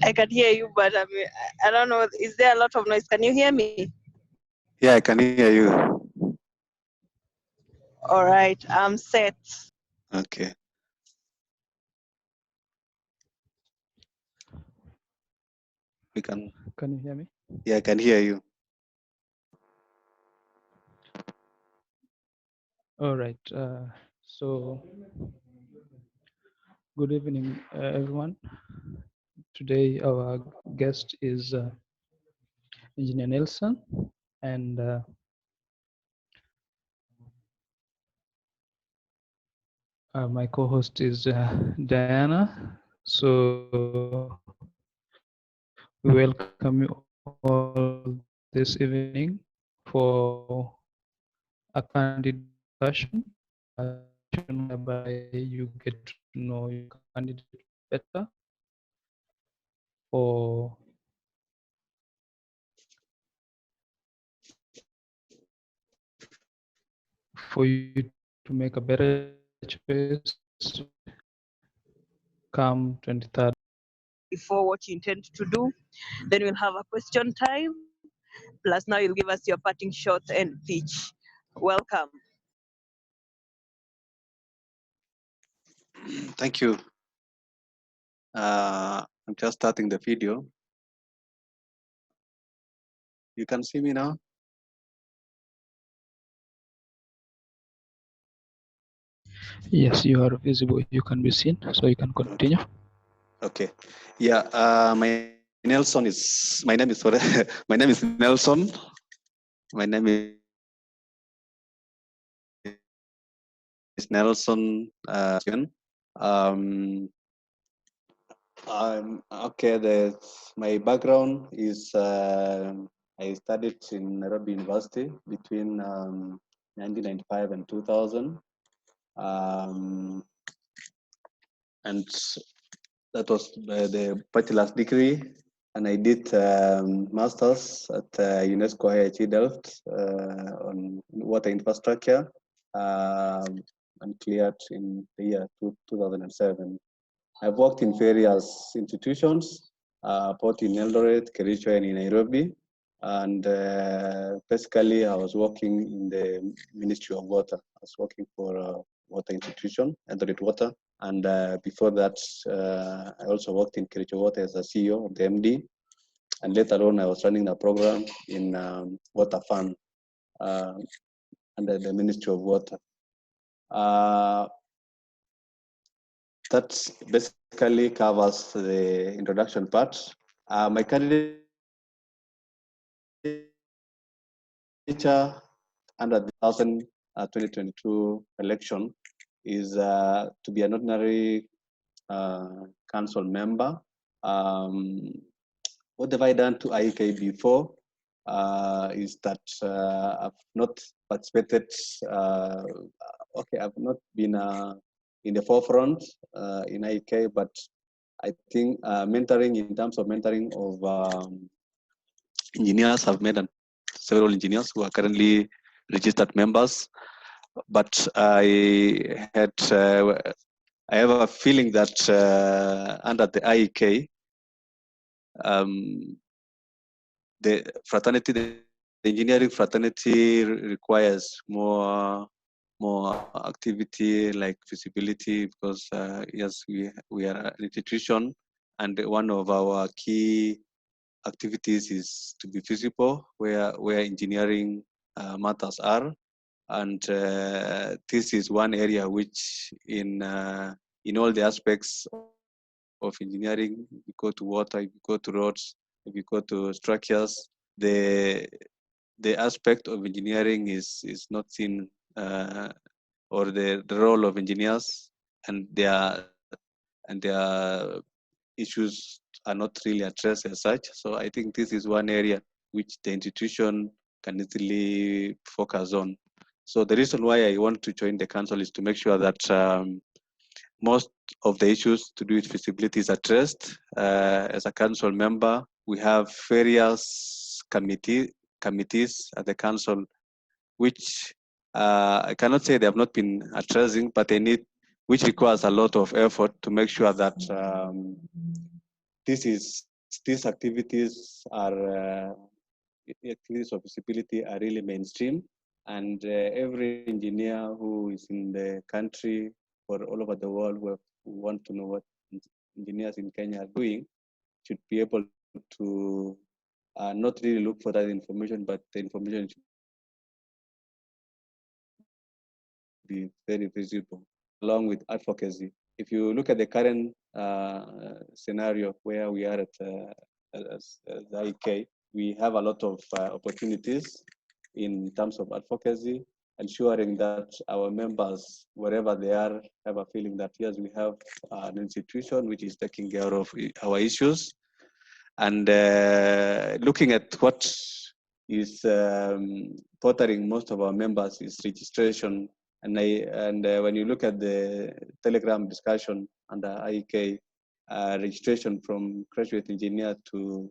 I can hear you, but I don't know. Is there a lot of noise? Can you hear me? Yeah, I can hear you. All right, I'm set. Okay. We can. Can you hear me? Yeah, I can hear you. All right. So, good evening, everyone. Today, our guest is Engineer Nelson, and my co-host is Diana. So, we welcome you all this evening for a candid discussion, whereby you get to know your candidate better for you to make a better choice come 23rd. Before what you intend to do, then we'll have a question time. Plus, now you'll give us your parting shot and pitch. Welcome. Thank you. I'm just starting the video. You can see me now? Yes, you are visible. You can be seen, so you can continue. Okay. Yeah. My Nelson is. My name is. Sorry. My name is Nelson. My name is Nelson. Um. Okay. My background is. I studied in Nairobi University between 1995 and 2000. And that was the bachelor's degree, and I did master's at UNESCO IEK Delft on water infrastructure, and cleared in the year 2007. I've worked in various institutions, both in Eldoret, Kericho, and in Nairobi. And basically, I was working in the Ministry of Water. I was working for a water institution, Eldoret Water. And before that, I also worked in Kericho Water as a CEO of the MD. And later on, I was running a program in Water Fund under the Ministry of Water. That basically covers the introduction part. My candidature under the 2022 election is to be an ordinary council member. What have I done to IEK before is that I've not participated, I've not been in the forefront in IEK, but I think mentoring, in terms of mentoring of engineers, I've met several engineers who are currently registered members. But I have a feeling that under the IEK, the fraternity, the engineering fraternity requires more activity, like visibility, because yes, we are an institution, and one of our key activities is to be visible where engineering matters are. And this is one area which in all the aspects of engineering, if you go to water, if you go to roads, if you go to structures, the aspect of engineering is not seen, or the role of engineers and their issues are not really addressed as such. So I think this is one area which the institution can easily focus on. So the reason why I want to join the council is to make sure that most of the issues to do with visibility is addressed. As a council member, we have various committees at the council, which I cannot say they have not been addressing, but which requires a lot of effort to make sure that these activities are activities of visibility are really mainstream, and every engineer who is in the country or all over the world who want to know what engineers in Kenya are doing should be able to not really look for that information, but the information should be very visible along with advocacy. If you look at the current scenario where we are as the IEK, we have a lot of opportunities in terms of advocacy, ensuring that our members, wherever they are, have a feeling that yes, we have an institution which is taking care of our issues, and looking at what is bothering most of our members is registration. And when you look at the Telegram discussion under IEK, registration from graduate engineer to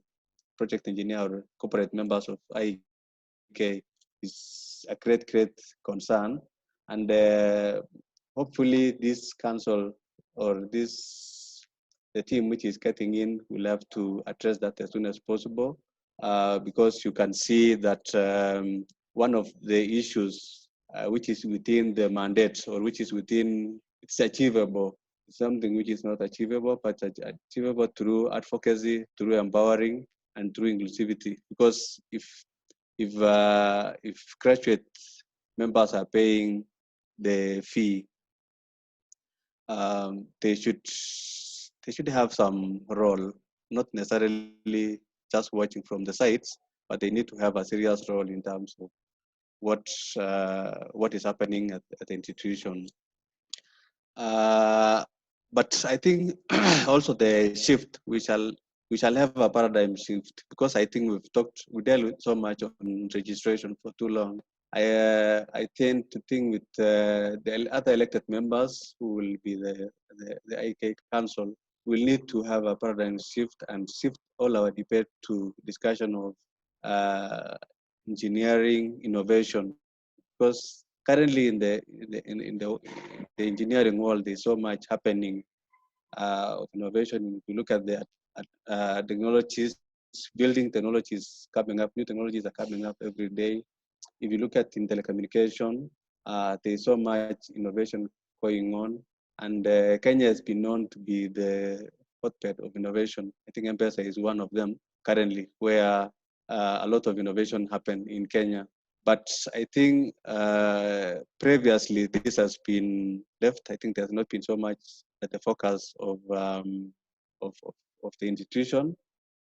project engineer or corporate members of IEK is a great concern. And hopefully this council or the team which is getting in will have to address that as soon as possible, because you can see that one of the issues which is within the mandate or which is within, it's achievable, something which is not achievable, but achievable through advocacy, through empowering, and through inclusivity. Because if graduate members are paying the fee, they should have some role, not necessarily just watching from the sides, but they need to have a serious role in terms of what is happening at the institution. But I think also the shift, we shall have a paradigm shift, because I think we dealt with so much on registration for too long. I tend to think with the other elected members who will be the IK Council, will need to have a paradigm shift and shift all our debate to discussion of engineering innovation, because currently in the engineering world, there's so much happening of innovation. If you look at the technologies, building technologies coming up, new technologies are coming up every day. If you look at in telecommunication, there's so much innovation going on, and Kenya has been known to be the hotbed of innovation. I think M-Pesa is one of them currently, where a lot of innovation happened in Kenya. But I think previously this has been left. I think there's not been so much at the focus of, of the institution.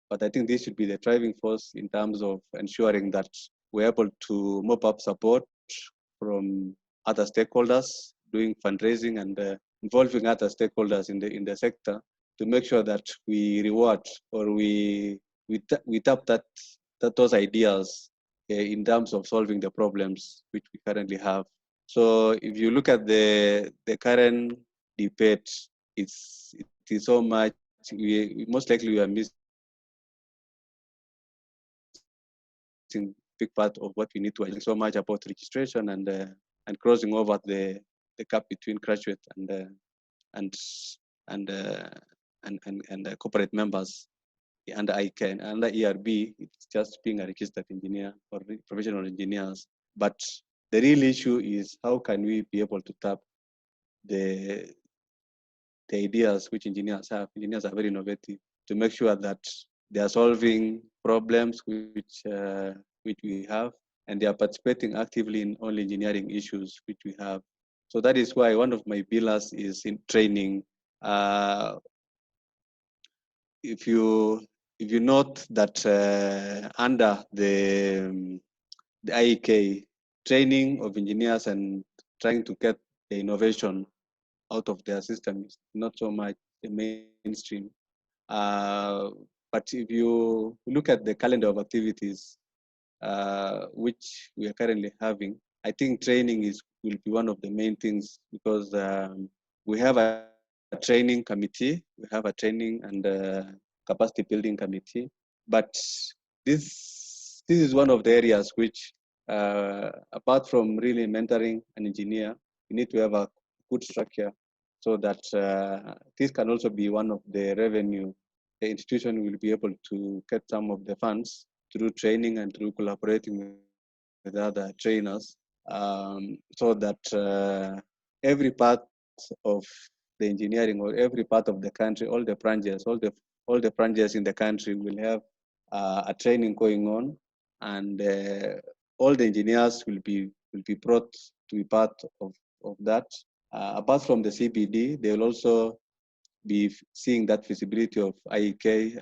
But I think this should be the driving force in terms of ensuring that we're able to mop up support from other stakeholders, doing fundraising and involving other stakeholders in the sector to make sure that we reward or we tap those ideas in terms of solving the problems which we currently have. So if you look at the current debate, it is so much, most likely we are missing big part of what we need to achieve. So much about registration and crossing over the gap between graduate and corporate members under IEK and under ERB. It's just being a registered engineer or professional engineers. But the real issue is how can we be able to tap the ideas which engineers have. Engineers are very innovative, to make sure that they are solving problems which we have, and they are participating actively in all engineering issues which we have. So that is why one of my pillars is in training. If you note that under the IEK, training of engineers and trying to get the innovation out of their system is not so much the mainstream. But if you look at the calendar of activities which we are currently having, I think training will be one of the main things, because we have a training committee, we have a training and capacity building committee, but this is one of the areas which, apart from really mentoring an engineer, you need to have a good structure, so that this can also be one of the revenue the institution will be able to get some of the funds through training and through collaborating with other trainers, so that every part of the engineering or every part of the country, all the branches in the country will have a training going on, and all the engineers will be brought to be part of that. Apart from the CBD, they will also be seeing that visibility of IEK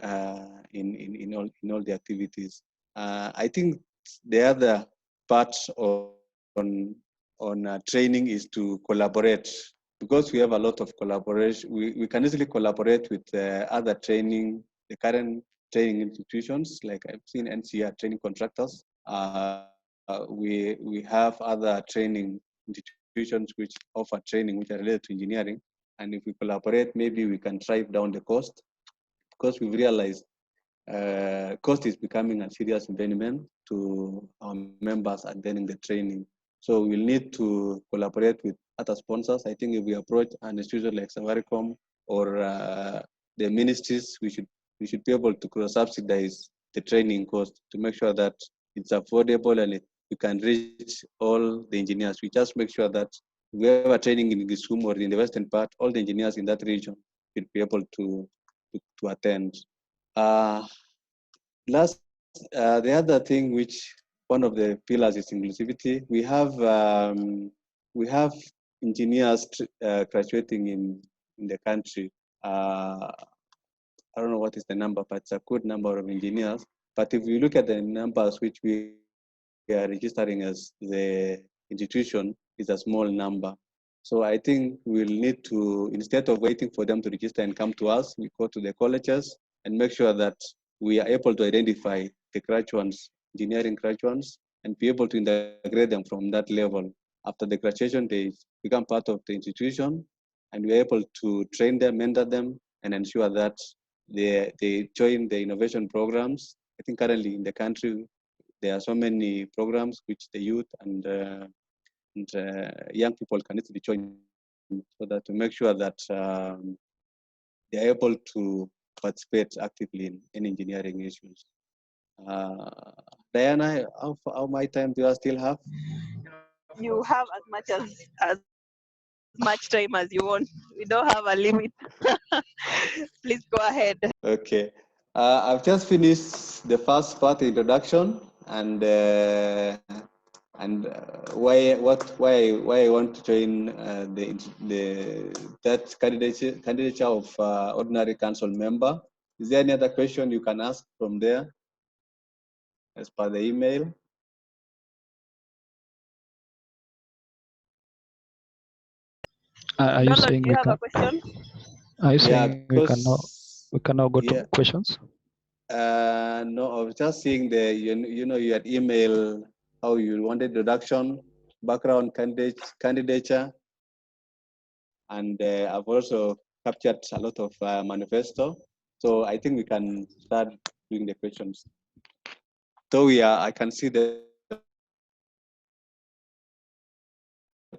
in all the activities. I think the other part on training is to collaborate, because we have a lot of collaboration. We can easily collaborate with other the current training institutions, like I've seen NCR training contractors. We have other training institutions which offer training which are related to engineering, and if we collaborate, maybe we can drive down the cost, because we've realized cost is becoming a serious impediment to our members attending the training. So we'll need to collaborate with other sponsors. I think if we approach an institution like Safaricom or the ministries, we should be able to cross-subsidize the training cost to make sure that it's affordable and we can reach all the engineers. We just make sure that if we have a training in Kisumu or in the western part, all the engineers in that region will be able to attend. Last, the other thing which one of the pillars is inclusivity. We have engineers graduating in the country. I don't know what is the number, but it's a good number of engineers. But if you look at the numbers which we are registering as the institution, is a small number. So I think we'll need to, instead of waiting for them to register and come to us, we go to the colleges and make sure that we are able to identify the graduates, engineering graduates, and be able to integrate them from that level. After the graduation, they become part of the institution, and we're able to train them, mentor them, and ensure that they join the innovation programs. I think currently in the country, there are so many programs which the youth and young people can easily join, so that to make sure that they're able to participate actively in engineering issues. Diana, how much time do I still have? You have as much time as you want. We don't have a limit. Please go ahead. Okay. I've just finished the first part, introduction, and why I want to join that candidature of ordinary council member. Is there any other question you can ask from there as per the email? Are you Donald, saying do you we have a can? question? Are you Yeah, saying because we can now go to yeah, questions? no, I was just seeing you had email how you wanted introduction, background candidature, and I've also captured a lot of manifesto. So I think we can start doing the questions. So I can see the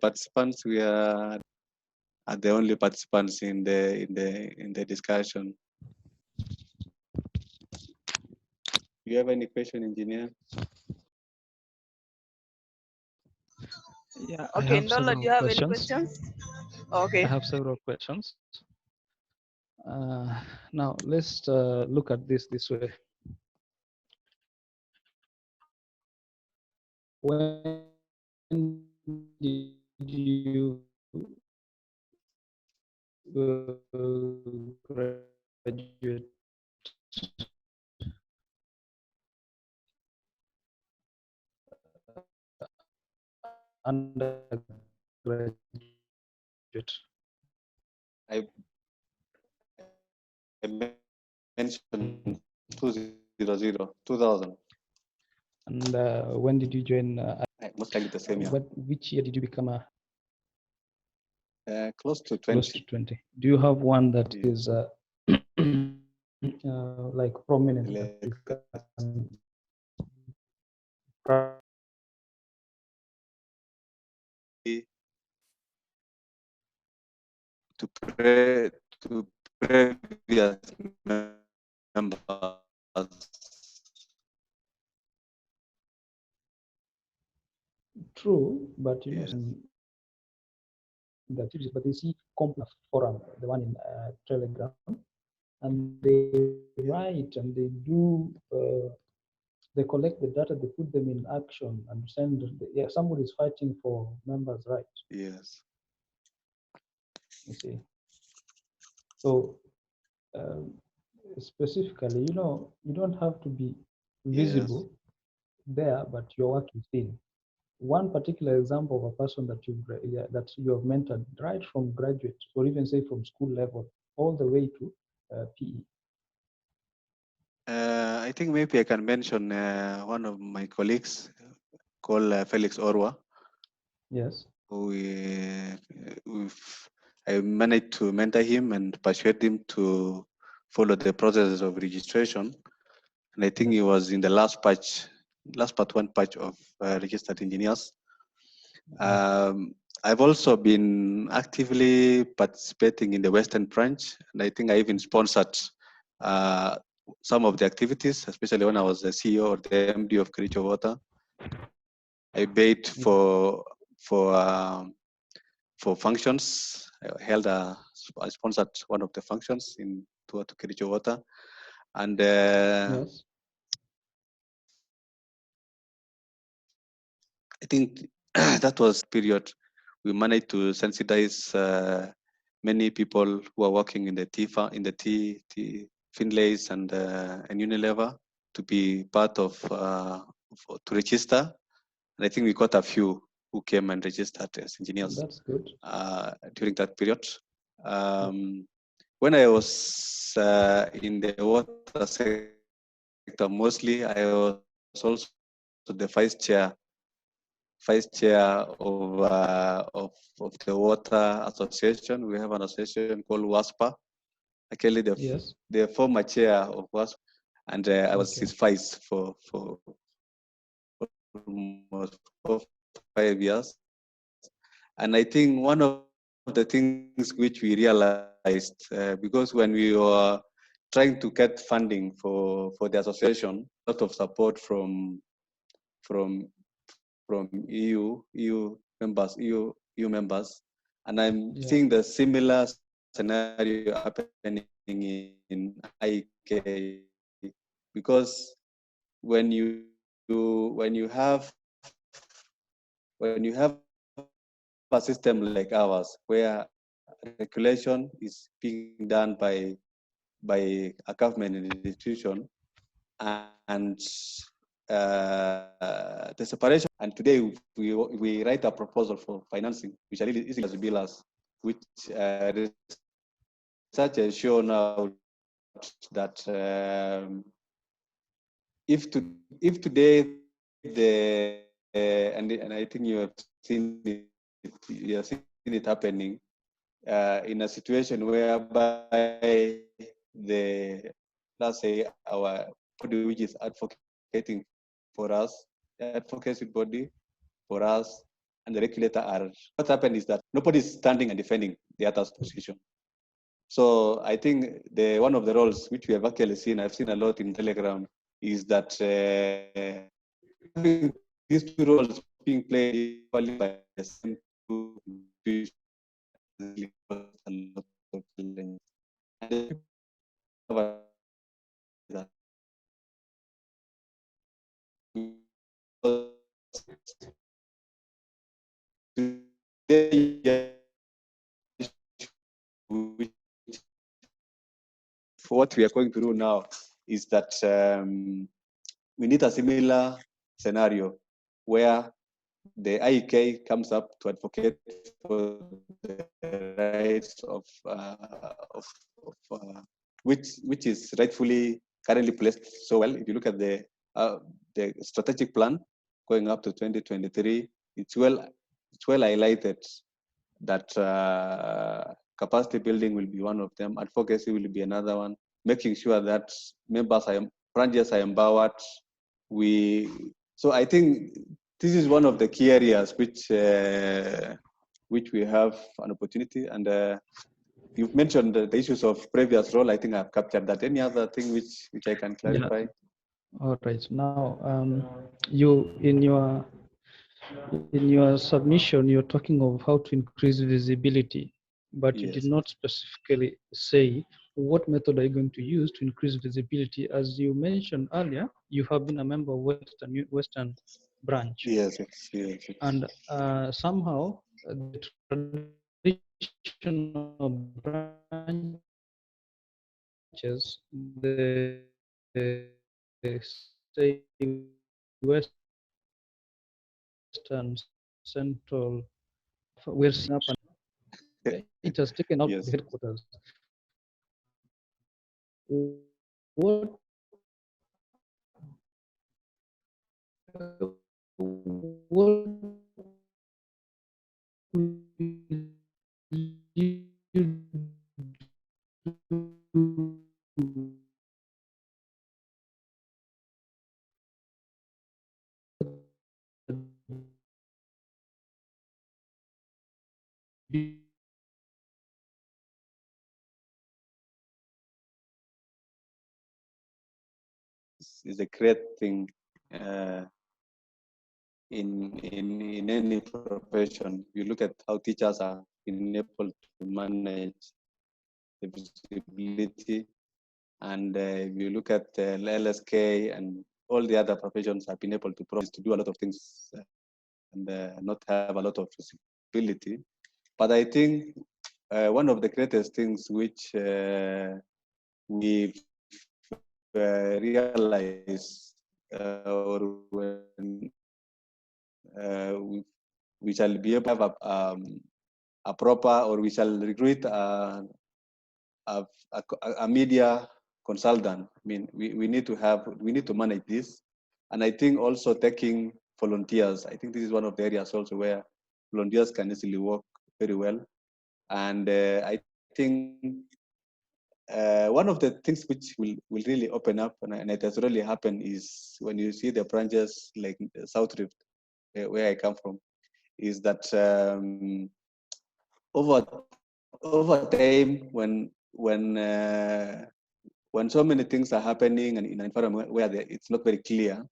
participants. We are the only participants in the discussion. Do you have any question, engineer? Yeah, I Okay, have Ndolo, do several you have any questions. questions? I Okay. have several questions. Now let's look at this way. When did you graduate undergraduate? I mentioned 2000. And when did you join? Most likely the same year. Which year did you become a? Close to 20. Close to 20. Do you have one that Yeah. is like prominent that you can To previous True, but Yes. the activities, but they see complex forum, the one in Telegram, and they write and they do. They collect the data, they put them in action, and send. Yeah, somebody is fighting for members' rights. Yes. You see, so specifically, you don't have to be visible there, but your work is seen. One particular example of a person that you have mentored right from graduate, or even say from school level, all the way to PE. I think maybe I can mention one of my colleagues called Felix Orwa. Yes. I managed to mentor him and persuade him to follow the process of registration. And I think he was in the last part one patch of registered engineers. I've also been actively participating in the Western branch, and I think I even sponsored some of the activities, especially when I was the CEO or the MD of Kericho Water. I paid for functions. I sponsored one of the functions in to Kericho Water, and Yes. I think that was period we managed to sensitize many people who are working in the Finlays and Unilever to be part of to register. And I think we got a few who came and registered as engineers. That's good. During that period. When I was in the water sector, mostly I was also the vice chair of the water association. We have an association called WASPA. Actually, the former chair of WASPA, and I was his vice for almost 5 years. And I think one of the things which we realized, because when we were trying to get funding for the association, a lot of support from EU members, and I'm seeing the similar scenario happening in IEK, because when you have a system like ours where regulation is being done by a government institution, and the separation. And today we write a proposal for financing, which are really easy as billers, which research has shown out that if today and I think you have seen it happening in a situation whereby let's say our body which is advocating for us, the advocacy body for us and the regulator are, what happened is that nobody is standing and defending the other's position. So I think one of the roles which we have actually seen, I've seen a lot in Telegram, is that these two roles being played equally by the same two for what we are going through now is that we need a similar scenario where the IEK comes up to advocate for the rights of which is rightfully currently placed so well. If you look at the strategic plan going up to 2023, it's well highlighted that capacity building will be one of them, advocacy will be another one, making sure that branches are empowered. So I think this is one of the key areas which we have an opportunity, and you've mentioned the issues of previous role. I think I've captured that. Any other thing which I can clarify? Yeah. All right. Now, you in your submission, you're talking of how to increase visibility, but you did Yes. not specifically say what method are you going to use to increase visibility. As you mentioned earlier, you have been a member of Western branch, Yes. Yes. and somehow the traditional branches, the say Western Central, we're seeing up, and it has taken out Yes. the headquarters. What what will you do Is a great thing in any profession. You look at how teachers are enabled to manage the visibility, and you look at LSK and all the other professions have been able to do a lot of things and not have a lot of visibility. But I think one of the greatest things which we've realized or when we shall be able to have a proper, or we shall recruit a media consultant. I mean, we need to manage this. And I think also taking volunteers, I think this is one of the areas also where volunteers can easily work very well. And I think one of the things which will really open up, and it has really happened, is when you see the branches like South Rift, where I come from, is that over time, when so many things are happening and in an environment where it's not very clear,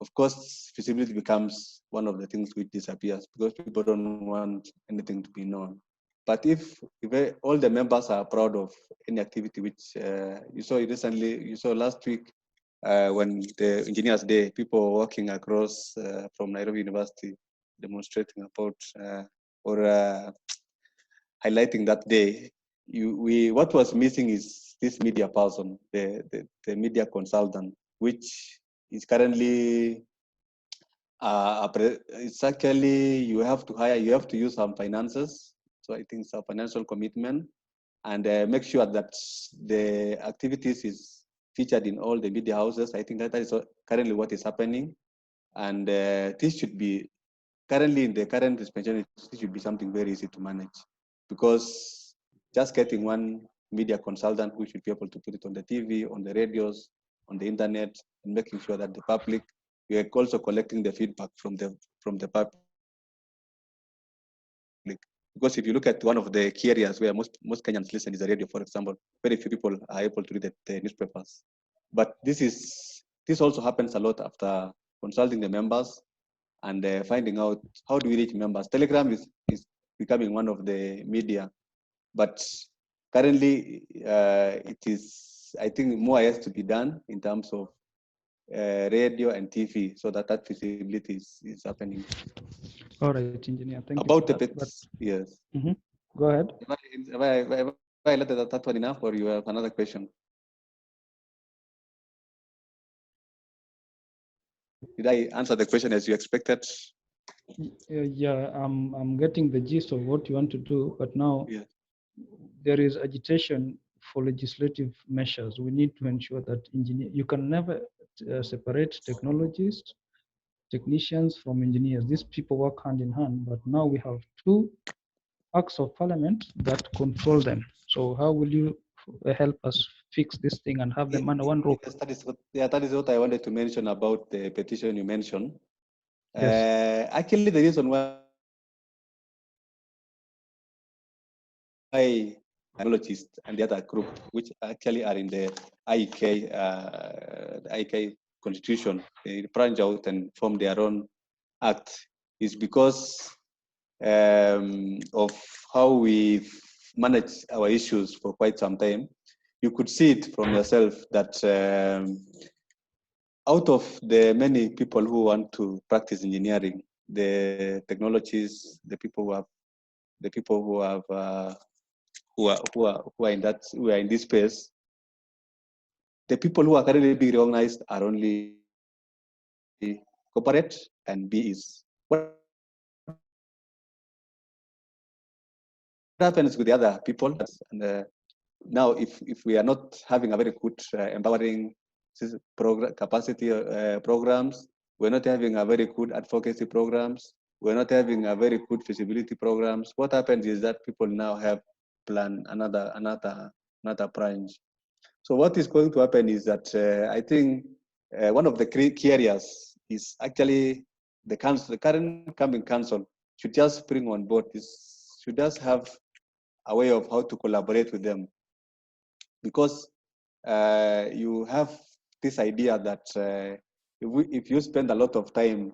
of course, visibility becomes one of the things which disappears because people don't want anything to be known. But if all the members are proud of any activity, which you saw last week when the Engineers Day, people were walking across from Nairobi University demonstrating about or highlighting that day. What was missing is this media person, the media consultant, which is currently it's actually you have to use some finances. So I think it's a financial commitment, and make sure that the activities is featured in all the media houses. I think that is currently what is happening, and this should be currently in the current dispensation. This should be something very easy to manage, because just getting one media consultant who should be able to put it on the TV, on the radios, on the internet, and making sure that the public, we are also collecting the feedback from the public. Because if you look at one of the key areas where most Kenyans listen is the radio, for example, very few people are able to read the newspapers. But this also happens a lot after consulting the members and finding out how do we reach members. Telegram is becoming one of the media, but currently it is, I think, more has to be done in terms of radio and TV, so that visibility is happening. All right, engineer. Thank you About for the that. bits, yes. Go ahead. Have I let that one enough, or you have another question? Did I answer the question as you expected? Yeah, I'm getting the gist of what you want to do, but now Yes. there is agitation for legislative measures. We need to ensure that you can never separate technicians from engineers. These people work hand in hand, but now we have two acts of parliament that control them. So how will you help us fix this thing and have them under one roof? Yes, that is what I wanted to mention about the petition you mentioned. Yes. Actually, the reason why technologists and the other group, which actually are in the IEK constitution. They branch out and form their own act, is because of how we've managed our issues for quite some time. You could see it from yourself that out of the many people who want to practice engineering, the technologies, the people who are in this space, the people who are currently being recognized are only corporate and BEs. What happens with the other people? And now, if we are not having a very good empowering capacity programs, we're not having a very good advocacy programs, we're not having a very good feasibility programs. What happens is that people now have planned another branch. So what is going to happen is that I think one of the key areas is actually the council, the current coming council should just bring on board this, should just have a way of how to collaborate with them, because you have this idea that if you spend a lot of time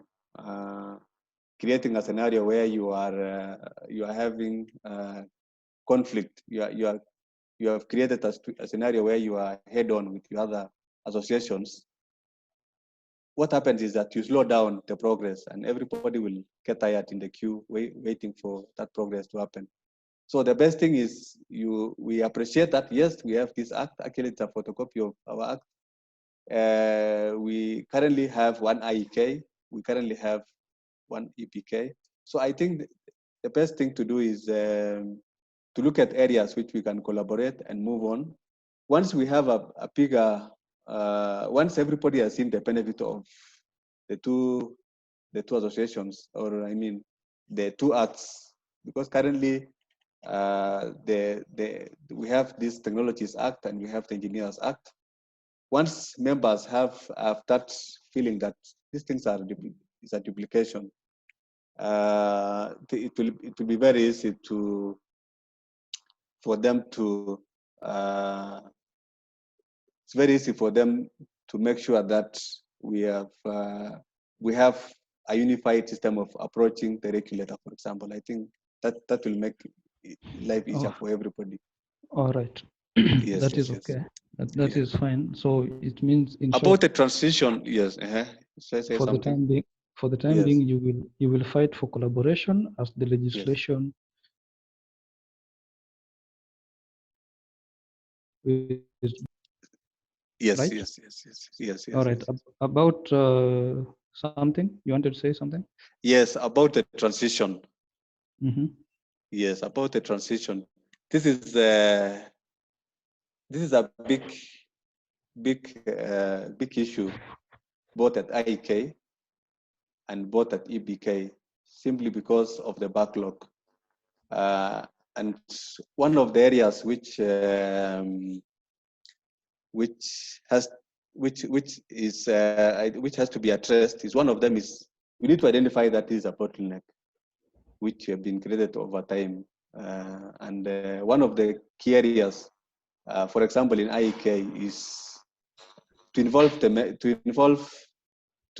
creating a scenario where you are having conflict, you have created a scenario where you are head on with your other associations. What happens is that you slow down the progress, and everybody will get tired in the queue waiting for that progress to happen. So the best thing is we appreciate that, yes, we have this act. Actually, it's a photocopy of our act. We currently have one IEK. We currently have one EPK. So I think the best thing to do is to look at areas which we can collaborate and move on. Once we have a bigger, once everybody has seen the benefit of the two associations, or I mean, the two acts, because currently we have this Technologies Act and we have the Engineers Act. Once members have that feeling that these things are is a duplication, it will be very easy for them to it's very easy for them to make sure that we have a unified system of approaching the regulator, for example. I think that will make life easier for everybody. All right. Yes, That yes, is yes. okay. That is fine. So it means in About short, the transition, yes. Say for the something. time being, Yes. you will fight for collaboration as the legislation is Yes, right. yes, yes, yes, yes, yes. All right. Yes. About something you wanted to say something. Yes, about the transition. Mm-hmm. Yes, about the transition. This is a big issue, both at IEK and both at EBK, simply because of the backlog. And one of the areas which has to be addressed is, one of them is, we need to identify that is a bottleneck which have been created over time. And one of the key areas, for example, in IEK, is to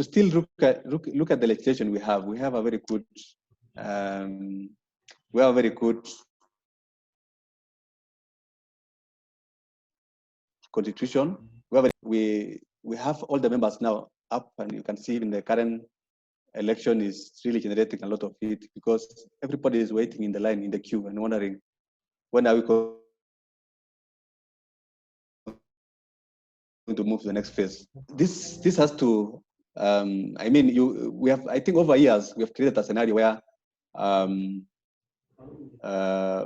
still look at the legislation we have. We have a very good constitution. We have all the members now up, and you can see in the current election is really generating a lot of heat, because everybody is waiting in the line, in the queue, and wondering, when are we going to move to the next phase? This has to, I mean, I think over years we have created a scenario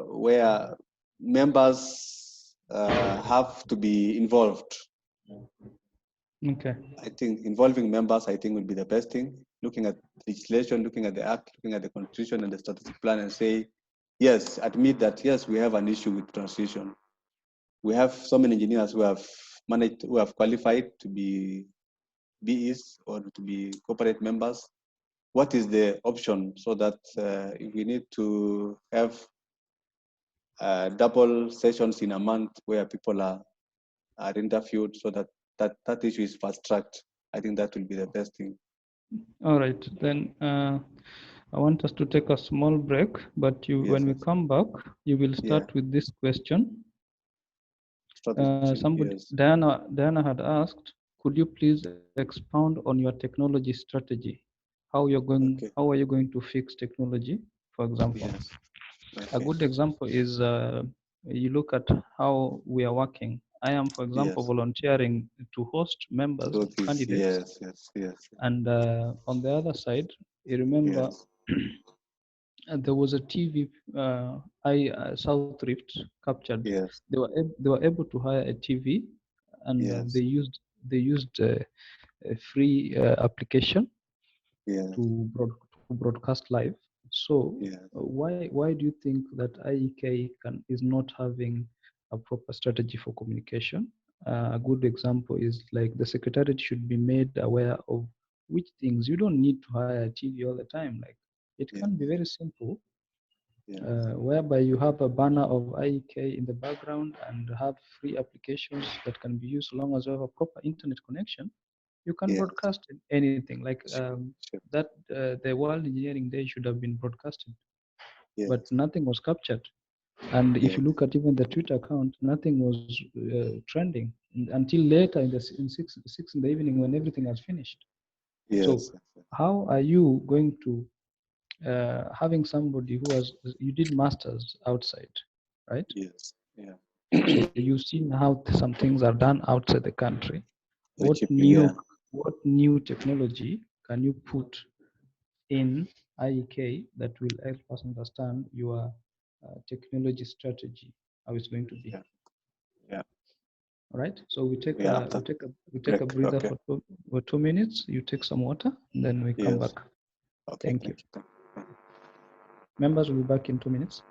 where members have to be involved. Okay. I think involving members, I think, would be the best thing. Looking at legislation, looking at the act, looking at the constitution and the strategic plan, and say, yes, admit that, yes, we have an issue with transition. We have so many engineers who have qualified to be BEs or to be corporate members. What is the option, so that if we need to have double sessions in a month where people are interviewed, so that issue is fast tracked. I think that will be the best thing. All right, then I want us to take a small break, but Yes, when we yes. come back, you will start Yeah. with this question. Start with Somebody, yes. Diana had asked, could you please expound on your technology strategy? Okay. How are you going to fix technology? For example, Yes. a Okay. good example is you look at how we are working. I am, for example, Yes. volunteering to host members, So this, candidates, yes, yes, yes, and on the other side, you remember yes, there was a TV South Rift captured. yes, They were able to hire a TV, and yes, they used a free application yes, to broadcast live. So yes, why do you think that IEK is not having a proper strategy for communication? A good example is like the secretariat should be made aware of which things you don't need to hire a TV all the time. Like it yes, can be very simple, yes, whereby you have a banner of IEK in the background and have free applications that can be used so long as you have a proper internet connection. You can yes, broadcast anything. Like sure, sure, that, the World Engineering Day should have been broadcasted, but yes, nothing was captured. And if yes, you look at even the Twitter account, nothing was trending until later in six in the evening when everything was finished. So yes, how are you going to having somebody you did masters outside, right? yes, yeah. So you've seen how some things are done outside the country. Very cheaply, yeah, What new technology can you put in IEK that will help us understand your technology strategy, how it's going to be? yeah, yeah. All right. So Yeah, after we take a break, breather okay, for 2 minutes. You take some water, and then we come yes, back. okay, Thank you. thank you. Members will be back in 2 minutes.